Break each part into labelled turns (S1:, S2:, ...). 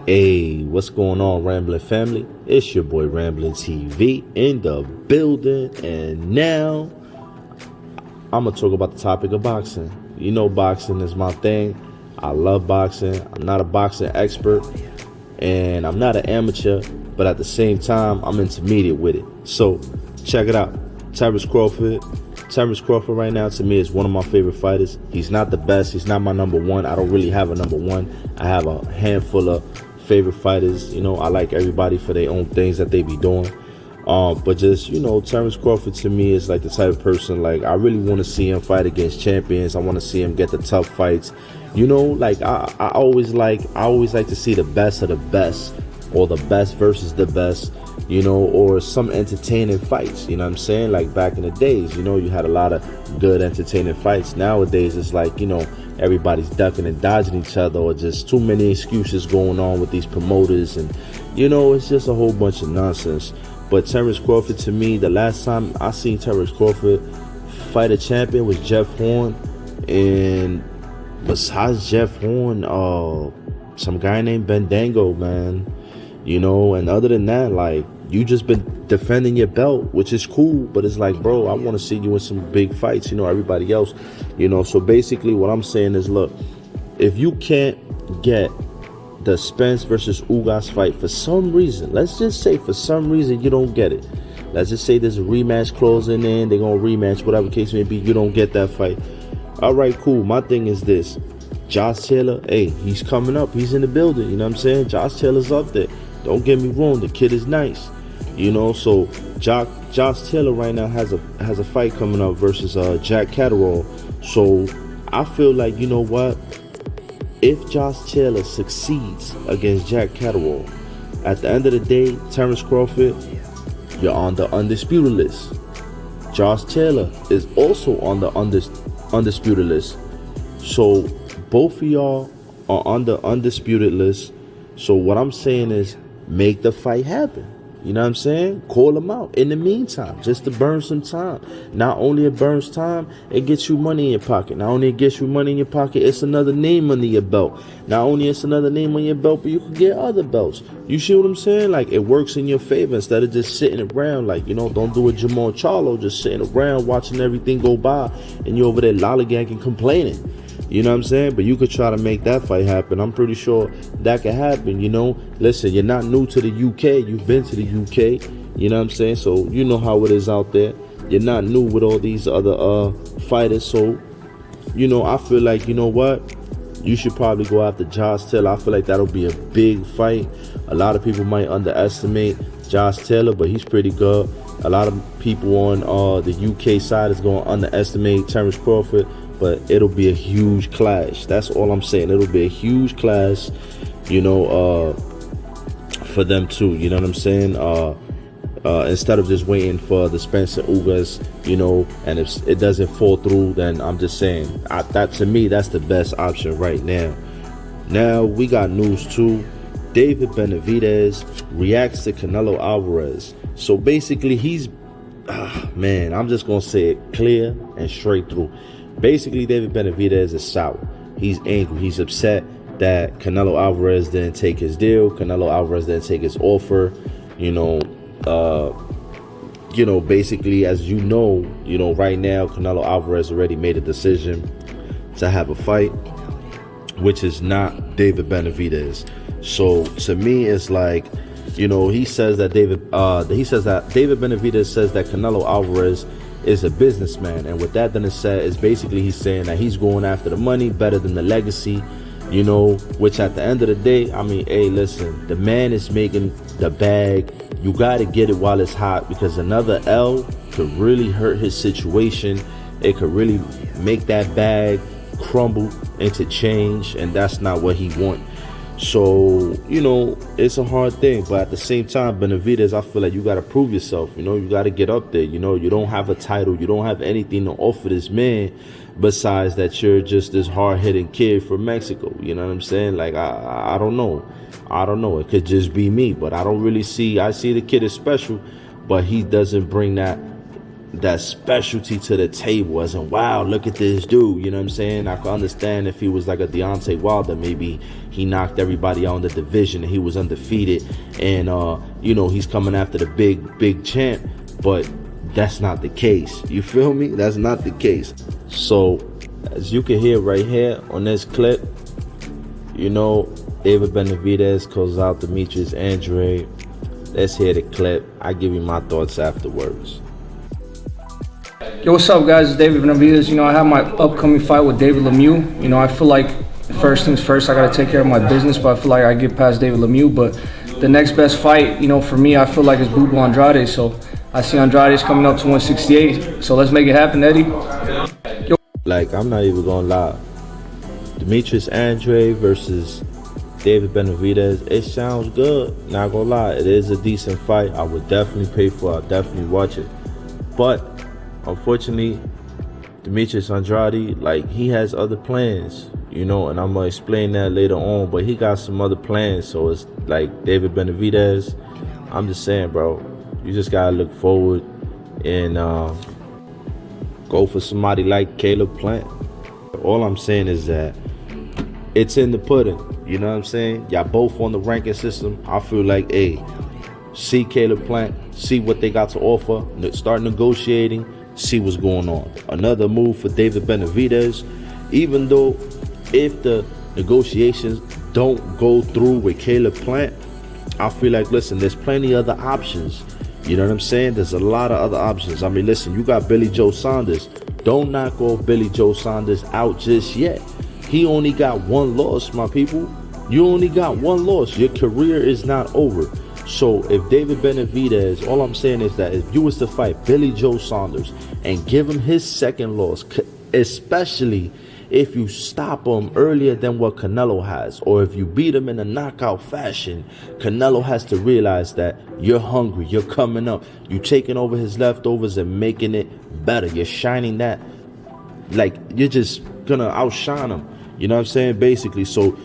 S1: Hey, what's going on, Rambling family? It's your boy Rambling TV in the building, and now I'm gonna talk about the topic of boxing. You know, boxing is my thing. I love boxing. I'm not a boxing expert, and I'm not an amateur, but at the same time, I'm intermediate with it. So, check it out. Terrence Crawford right now, to me, is one of my favorite fighters. He's not the best. He's not my number one. I don't really have a number one. I have a handful of favorite fighters. You know, I like everybody for their own things that they be doing. But just, you know, Terrence Crawford to me is like the type of person, like, I really want to see him fight against champions. I want to see him get the tough fights. You know, like, I always like to see the best of the best, or the best versus the best, you know, or some entertaining fights. You know what I'm saying? Like back in the days, you know, you had a lot of good entertaining fights. Nowadays, it's like, you know, everybody's ducking and dodging each other, or just too many excuses going on with these promoters. And, you know, it's just a whole bunch of nonsense. But Terrence Crawford, to me, the last time I seen Terrence Crawford fight a champion was Jeff Horn. And besides Jeff Horn, some guy named Bendango, man. You know, and other than that, like, you just been defending your belt, which is cool, but it's like, bro, I want to see you in some big fights, you know, everybody else, you know. So basically what I'm saying is, look, if you can't get the Spence versus Ugas fight for some reason, let's just say for some reason you don't get it. Let's just say there's a rematch closing in, they're going to rematch, whatever case may be, you don't get that fight. All right, cool. My thing is this. Josh Taylor, hey, he's coming up. He's in the building, you know what I'm saying? Josh Taylor's up there. Don't get me wrong, the kid is nice, you know. So Josh Taylor right now has a fight coming up versus Jack Catterall. So I feel like, you know what, if Josh Taylor succeeds against Jack Catterall, at the end of the day, Terrence Crawford, you're on the undisputed list. Josh Taylor is also on the undisputed list. So both of y'all are on the undisputed list. So what I'm saying is, make the fight happen. You know what I'm saying? Call them out in the meantime, just to burn some time. Not only it burns time, it gets you money in your pocket. Not only it gets you money in your pocket, it's another name under your belt. Not only it's another name on your belt, but you can get other belts. You see what I'm saying? Like, it works in your favor instead of just sitting around. Like, you know, don't do a Jamal Charlo, just sitting around watching everything go by, and you're over there lollygagging, complaining. You know what I'm saying? But you could try to make that fight happen. I'm pretty sure that could happen, you know. Listen, you're not new to the UK. You've been to the UK. You know what I'm saying? So you know how it is out there. You're not new with all these other fighters. So, you know, I feel like, you know what, you should probably go after Josh Taylor. I feel like that'll be a big fight. A lot of people might underestimate Josh Taylor, but he's pretty good. A lot of people on the UK side is going to underestimate Terrence Crawford. But it'll be a huge clash. That's all I'm saying. It'll be a huge clash, you know, for them too. You know what I'm saying? Instead of just waiting for the Spencer Ugas, you know, and if it doesn't fall through, then I'm just saying, that to me, that's the best option right now. Now, we got news too. David Benevidez reacts to Canelo Alvarez. So basically, he's, man, I'm just going to say it clear and straight through. Basically, David Benevidez is sour. He's angry. He's upset that Canelo Alvarez didn't take his deal. Canelo Alvarez didn't take his offer. You know, basically, as you know, right now, Canelo Alvarez already made a decision to have a fight, which is not David Benevidez. So to me, it's like, you know, he says that David Benevidez says that Canelo Alvarez is a businessman, and with that then it's said, is basically he's saying that he's going after the money better than the legacy, you know, which at the end of the day, I mean, hey, listen, the man is making the bag. You got to get it while it's hot, because another L could really hurt his situation. It could really make that bag crumble into change, and that's not what he wants. So, you know, it's a hard thing, but at the same time, Benevidez, I feel like you got to prove yourself. You know, you got to get up there. You know, you don't have a title. You don't have anything to offer this man besides that you're just this hard-hitting kid from Mexico. You know what I'm saying? Like, I don't know. I don't know. It could just be me, but I don't really see. I see the kid is special, but he doesn't bring that that specialty to the table, as in, wow, look at this dude, you know what I'm saying? I could understand if he was like a Deontay Wilder, maybe he knocked everybody out in the division and he was undefeated, and you know, he's coming after the big champ. But that's not the case, you feel me? That's not the case. So as you can hear right here on this clip, you know, David Benevidez calls out Demetrius Andrade. Let's hear the clip. I give you my thoughts afterwards.
S2: Yo, what's up, guys? It's David Benevidez. You know, I have my upcoming fight with David Lemieux. You know, I feel like first things first, I got to take care of my business, but I feel like I get past David Lemieux. But the next best fight, you know, for me, I feel like it's Boo Andrade. So I see Andrade's coming up to 168. So let's make it happen, Eddie. Yo.
S1: Like, I'm not even gonna lie. Demetrius Andrade versus David Benevidez, it sounds good. Not gonna lie, it is a decent fight. I would definitely pay for it. I'll definitely watch it. But unfortunately, Demetrius Andrade, like, he has other plans, you know, and I'm gonna explain that later on. But he got some other plans. So it's like David Benevidez. I'm just saying, bro, you just gotta look forward and go for somebody like Caleb Plant. All I'm saying is that it's in the pudding. You know what I'm saying? Y'all both on the ranking system. I feel like, hey, see Caleb Plant, see what they got to offer, start negotiating, see what's going on. Another move for David Benevidez, even though if the negotiations don't go through with Caleb Plant, I feel like, listen, there's plenty of other options. You know what I'm saying? There's a lot of other options. I mean, listen, you got Billy Joe Saunders. Don't knock off Billy Joe Saunders out just yet. He only got one loss, my people. You only got one loss. Your career is not over. So if David Benevidez, all I'm saying is that if you was to fight Billy Joe Saunders and give him his second loss, especially if you stop him earlier than what Canelo has, or if you beat him in a knockout fashion, Canelo has to realize that you're hungry, you're coming up, you're taking over his leftovers and making it better. You're shining that, like, you're just gonna outshine him. You know what I'm saying? Basically, so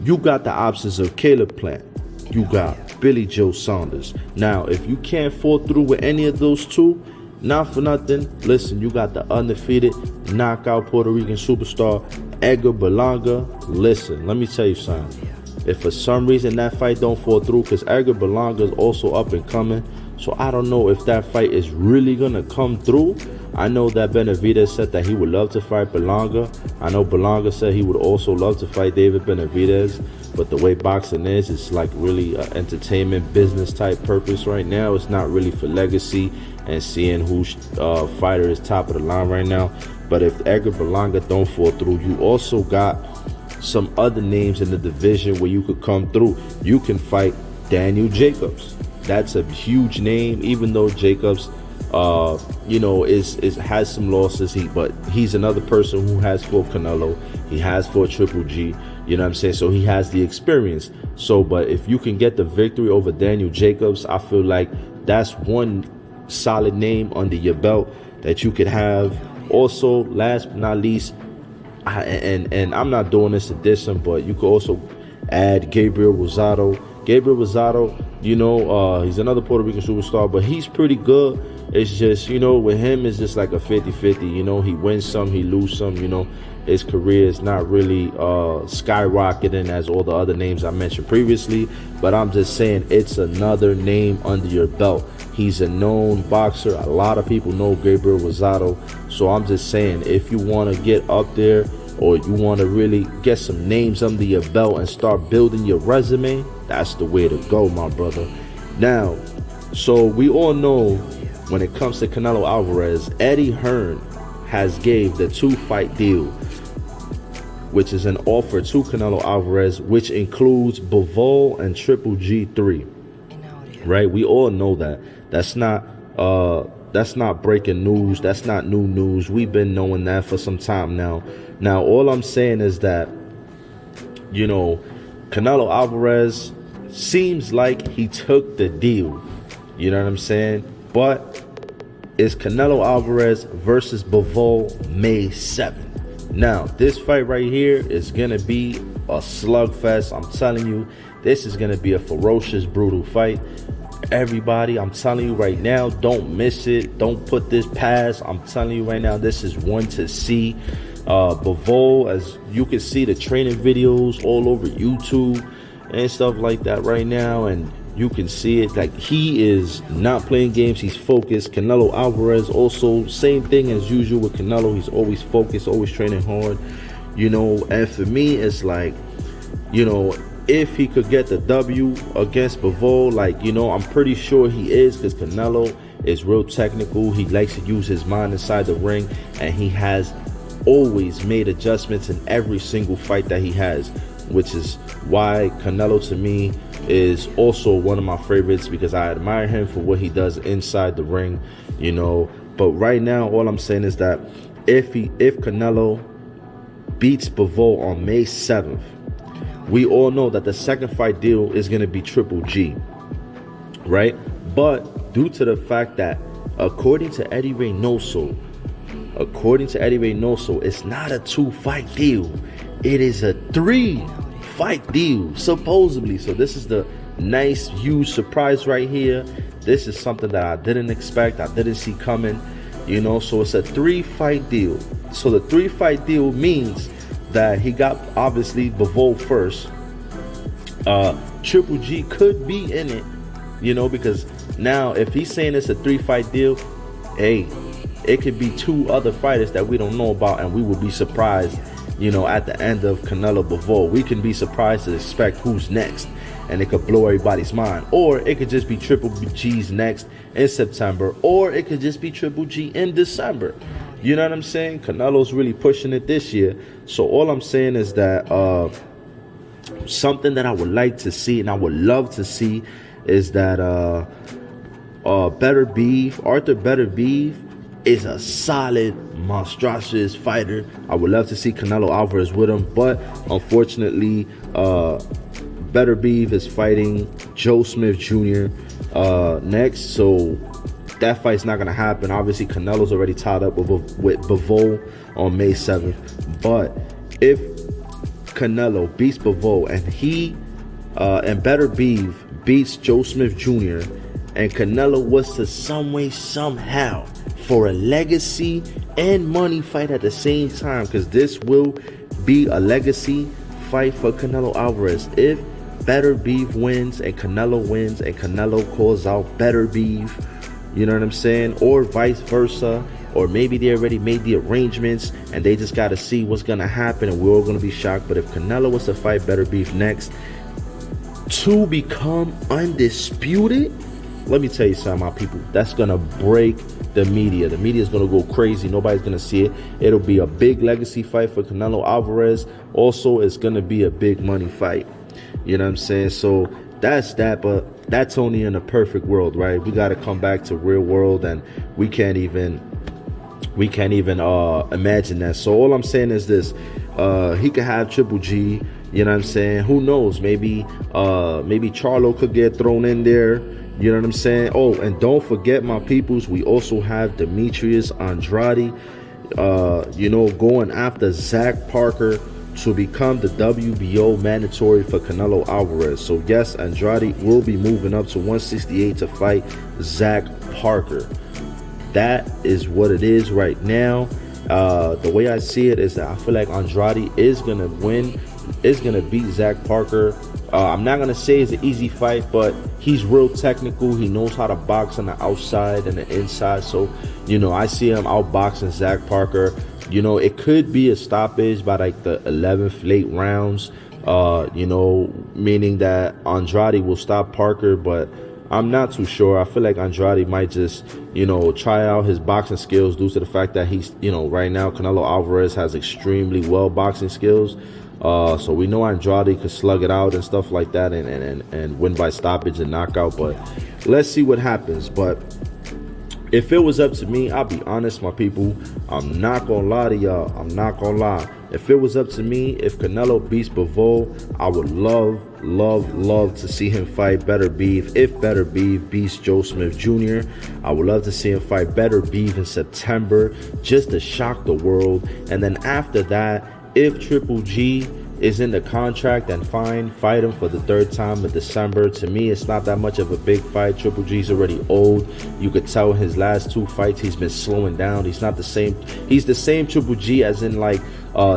S1: you got the options of Caleb Plant, you got Billy Joe Saunders. Now, if you can't fall through with any of those two, not for nothing, listen, you got the undefeated knockout Puerto Rican superstar Edgar Berlanga. Listen, let me tell you something. If for some reason that fight don't fall through, because Edgar Berlanga is also up and coming, so I don't know if that fight is really gonna come through. I know that Benevidez said that he would love to fight Berlanga. I know Berlanga said he would also love to fight David Benevidez. But the way boxing is, it's like really an entertainment business type purpose right now. It's not really for legacy and seeing whose fighter is top of the line right now. But if Edgar Berlanga don't fall through, you also got some other names in the division where you could come through. You can fight Daniel Jacobs. That's a huge name, even though Jacobs you know, has some losses, but he's another person who has fought Canelo. He has fought Triple G. You know what I'm saying? So he has the experience. So, but if you can get the victory over Daniel Jacobs, I feel like that's one solid name under your belt that you could have. Also, last but not least, and I'm not doing this to diss him, but you could also add Gabriel Rosado. Gabriel Rosado, you know, he's another Puerto Rican superstar, but he's pretty good. It's just, you know, with him, it's just like a 50-50. You know, he wins some, he loses some. You know, his career is not really skyrocketing as all the other names I mentioned previously. But I'm just saying, it's another name under your belt. He's a known boxer. A lot of people know Gabriel Rosado. So I'm just saying, if you want to get up there, or you want to really get some names under your belt and start building your resume, that's the way to go, my brother. Now, so we all know when it comes to Canelo Alvarez, Eddie Hearn has gave the 2-fight deal, which is an offer to Canelo Alvarez, which includes Bivol and Triple G3. Right? We all know that. That's not breaking news. That's not new news. We've been knowing that for some time now. Now, all I'm saying is that, you know, Canelo Alvarez seems like he took the deal. You know what I'm saying? But it's Canelo Alvarez versus Bivol May 7th. Now, this fight right here is going to be a slugfest. I'm telling you, this is going to be a ferocious, brutal fight. Everybody, I'm telling you right now, don't miss it. Don't put this past. I'm telling you right now, this is one to see. Bivol, as you can see the training videos all over YouTube and stuff like that right now, and you can see it, like, he is not playing games. He's focused. Canelo Alvarez also, same thing as usual with Canelo. He's always focused, always training hard, you know. And for me, it's like, you know, if he could get the W against Bivol, like, you know, I'm pretty sure he is, because Canelo is real technical. He likes to use his mind inside the ring, and he has always made adjustments in every single fight that he has, which is why Canelo to me is also one of my favorites, because I admire him for what he does inside the ring, you know. But right now, all I'm saying is that if Canelo beats Bivol on May 7th, we all know that the second fight deal is going to be Triple G, right? But due to the fact that, according to Eddie Reynoso, it's not a 2-fight deal. It is a 3-fight deal, supposedly. So this is the nice, huge surprise right here. This is something that I didn't expect. I didn't see coming, you know. So it's a 3-fight deal. So the 3-fight deal means that he got, obviously, Bivol first. Triple G could be in it, you know, because now if he's saying it's a 3-fight deal, hey, it could be 2 other fighters that we don't know about, and we will be surprised, you know, at the end of Canelo Bivol. We can be surprised to expect who's next, and it could blow everybody's mind. Or it could just be Triple G's next in September, or it could just be Triple G in December. You know what I'm saying? Canelo's really pushing it this year. So all I'm saying is that something that I would like to see, and I would love to see, is that Arthur Beterbiev is a solid, monstrous fighter. I would love to see Canelo Alvarez with him, but unfortunately, Beterbiev is fighting Joe Smith Jr. Next, so that fight's not going to happen. Obviously, Canelo's already tied up with Bivol on May 7th. But if Canelo beats Bivol and Beterbiev beats Joe Smith Jr., and Canelo was to some way, somehow, for a legacy and money fight at the same time, because this will be a legacy fight for Canelo Alvarez. If Beterbiev wins and Canelo wins, and Canelo calls out Beterbiev, you know what I'm saying? Or vice versa. Or maybe they already made the arrangements and they just got to see what's going to happen, and we're all going to be shocked. But if Canelo was to fight Beterbiev next to become undisputed, let me tell you something, my people, that's going to break the media. The media is going to go crazy. Nobody's going to see it. It'll be a big legacy fight for Canelo Alvarez. Also, it's going to be a big money fight. You know what I'm saying? So that's that, but that's only in a perfect world, right? We got to come back to real world, and we can't even imagine that. So all I'm saying is this: he could have Triple G. You know what I'm saying? Who knows? Maybe Charlo could get thrown in there. You know what I'm saying? Oh, and don't forget, my peoples, we also have Demetrius Andrade, you know, going after Zach Parker to become the WBO mandatory for Canelo Alvarez. So yes, Andrade will be moving up to 168 to fight Zach Parker. That is what it is right now. The way I see it is that I feel like Andrade is gonna win, is gonna beat Zach Parker. I'm not gonna say it's an easy fight, but he's real technical. He knows how to box on the outside and the inside. So, you know, I see him outboxing Zach Parker. You know, it could be a stoppage by like the 11th late rounds, you know, meaning that Andrade will stop Parker, but I'm not too sure. I feel like Andrade might just, you know, try out his boxing skills due to the fact that he's, you know, right now Canelo Alvarez has extremely well boxing skills. So we know Andrade could slug it out and stuff like that, and win by stoppage and knockout. But let's see what happens. But if it was up to me, I'll be honest, my people, I'm not gonna lie to y'all. I'm not gonna lie. If it was up to me, if Canelo beats Bivol, I would love to see him fight Beterbiev. If Beterbiev beats Joe Smith Jr., I would love to see him fight Beterbiev in September, just to shock the world. And then after that, if Triple G is in the contract and fine, fight him for the third time in December. To me, it's not that much of a big fight. Triple G's already old. You could tell his last 2 fights he's been slowing down. He's not the same. He's the same Triple G as in like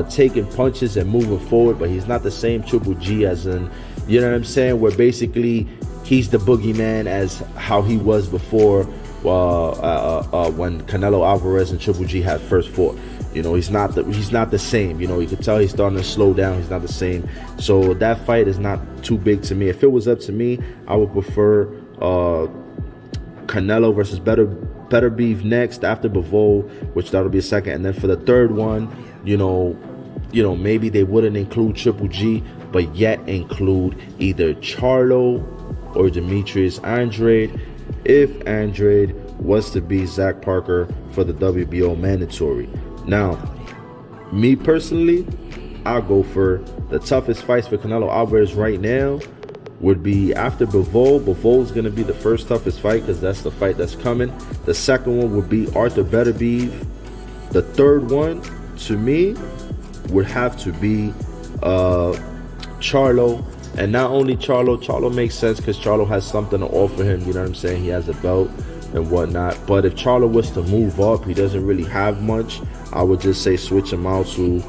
S1: taking punches and moving forward, but he's not the same Triple G as in, you know what I'm saying, where basically he's the boogeyman as how he was before when Canelo Alvarez and Triple G had first fought. You know, he's not the same. You know, you can tell he's starting to slow down. He's not the same. So that fight is not too big to me. If it was up to me, I would prefer Canelo versus Benevidez next after Bivol, which that'll be a second. And then for the third one, you know, maybe they wouldn't include Triple G, but yet include either Charlo or Demetrius Andrade, if Andrade was to beat Zach Parker for the WBO mandatory. Now, me personally, I'll go for the toughest fights for Canelo Alvarez right now would be after Bivol. Bivol's going to be the first toughest fight because that's the fight that's coming. The second one would be Arthur Beterbiev. The third one, to me, would have to be Charlo. And not only Charlo makes sense because Charlo has something to offer him. You know what I'm saying? He has a belt and whatnot. But if Charlo was to move up, he doesn't really have much. I would just say switch him out to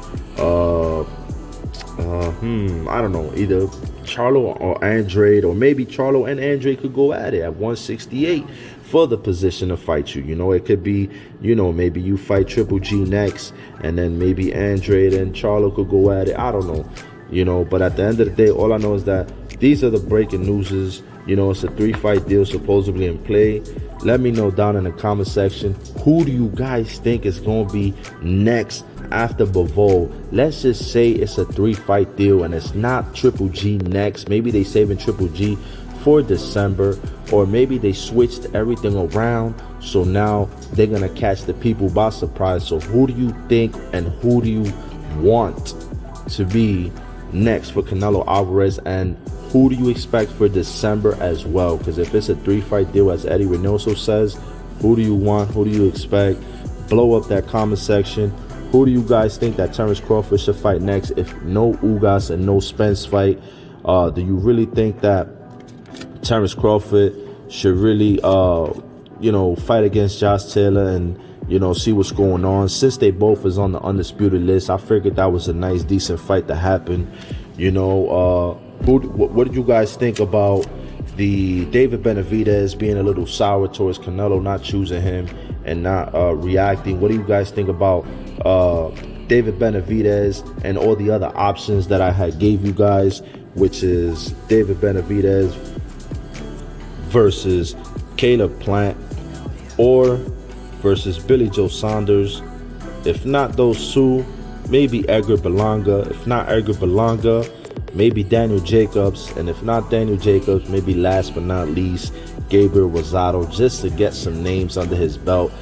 S1: I don't know, either Charlo or Andrade, or maybe Charlo and Andrade could go at it at 168 for the position to fight you. You know, it could be, you know, maybe you fight Triple G next, and then maybe Andrade and Charlo could go at it. I don't know, you know, but at the end of the day, all I know is that these are the breaking newses. You know, it's a 3-fight deal supposedly in play. Let me know down in the comment section, who do you guys think is going to be next after Bivol? Let's just say it's a 3-fight deal and it's not Triple G next. Maybe they saving Triple G for December, or maybe they switched everything around, so now they're going to catch the people by surprise. So who do you think and who do you want to be next for Canelo Alvarez, and who do you expect for December as well? Because if it's a 3-fight deal, as Eddie Reynoso says, who do you want? Who do you expect? Blow up that comment section. Who do you guys think that Terence Crawford should fight next? If no Ugas and no Spence fight, do you really think that Terence Crawford should really, you know, fight against Josh Taylor and, you know, see what's going on? Since they both is on the undisputed list, I figured that was a nice, decent fight to happen. You know, what did you guys think about the David Benevidez being a little sour towards Canelo, not choosing him and not reacting? What do you guys think about David Benevidez and all the other options that I had gave you guys, which is David Benevidez versus Caleb Plant, or versus Billy Joe Saunders? If not those two, maybe Edgar Berlanga. If not Edgar Berlanga, maybe Daniel Jacobs. And if not Daniel Jacobs, maybe last but not least, Gabriel Rosado, just to get some names under his belt.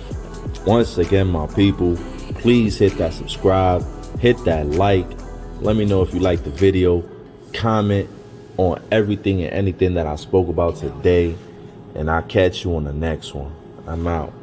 S1: Once again, my people, please hit that subscribe, hit that like. Let me know if you like the video. Comment on everything and anything that I spoke about today. And I'll catch you on the next one. I'm out.